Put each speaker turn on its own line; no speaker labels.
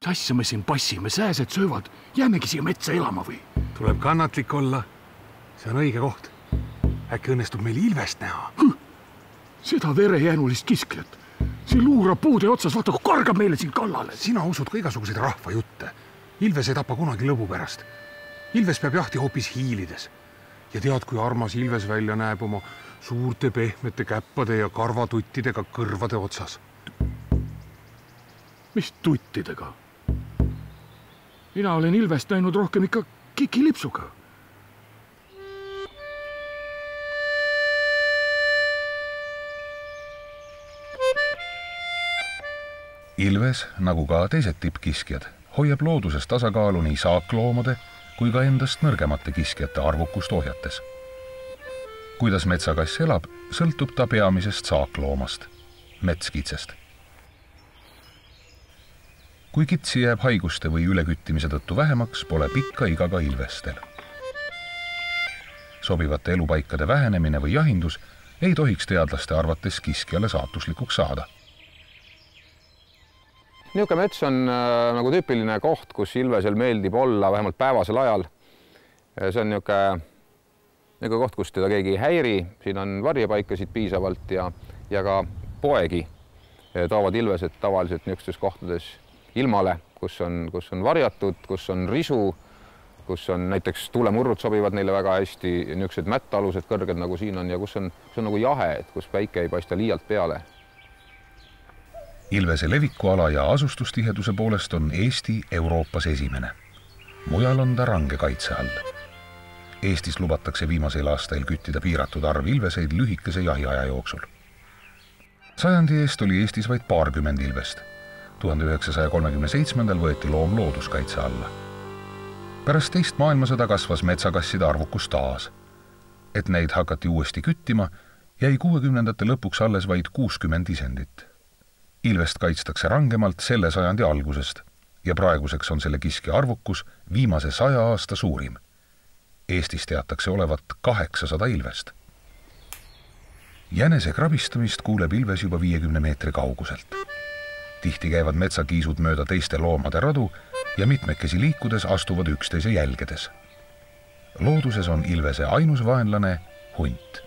Asja me siin passime, sääsed söövad, jäämegi siia metsa elama või?
Tuleb kannatlik olla. See on õige koht. Äkki õnnestub meil Ilvest näha.
Seda verejäänulist kisklet. See luurab puude otsas, vaata kui kargab meile siin kallale.
Sina usud ka igasuguseid rahva jutte. Ilves ei tapa kunagi lõbu pärast. Ilves peab jahti hoopis hiilides. Ja tead, kui armas Ilves välja näeb oma suurte pehmete käppade ja karvatuttidega kõrvade otsas.
Mis tuttidega? Mina olen Ilvest näinud rohkem ikka kikilipsuga.
Ilves, nagu ka teised tippkiskjad, hoiab looduses tasakaalu nii saakloomade kui ka endast nõrgemate kiskjate arvukust ohjates. Kuidas metsakass elab, sõltub ta peamisest saakloomast, metskitsest. Kui kitsi jääb haiguste või üleküttimise tõttu vähemaks, pole pikka iga ka ilvestel. Sobivate elupaikade vähenemine või jahindus ei tohiks teadlaste arvates kiskjale saatuslikuks saada.
Niisugune mets on nagu tüüpiline koht, kus ilvesel meeldib olla vähemalt päevasel ajal. See on niisugune koht, kus teda keegi ei häiri. Siin on varjepaikasid piisavalt ja ka poegi toovad ilvesed tavaliselt niisugustes kohtades ilmale, kus on varjatud, kus on risu, kus on näiteks tuulemurrud sobivad neile väga hästi, niisugused mättalused kõrged nagu siin on ja kus on nagu jahe, kus päike ei paista liialt peale.
Ilvese levikuala ja asustustiheduse poolest on Eesti Euroopas esimene. Mujal on ta range kaitse all. Eestis lubatakse viimasel aastail küttida piiratud arv ilveseid lühikese jahiaja jooksul. Sajandi eest oli Eestis vaid paarkümmend ilvest. 1937. võeti loom looduskaitse alla. Pärast teist maailmasõda kasvas metsakasside arvukus taas. Et neid hakati uuesti küttima, jäi 60ndate lõpuks alles vaid 60 isendit. Ilvest kaitstakse rangemalt selle sajandi algusest ja praeguseks on selle kiskja arvukus viimase 100 aasta suurim. Eestis teatakse olevat 800 ilvest. Jänese krabistamist kuuleb ilves juba 50 meetri kauguselt. Tihti käivad metsakiisud mööda teiste loomade radu ja mitmekesi liikudes astuvad üksteise jälgedes. Looduses on ilvese ainus vaenlane hunt.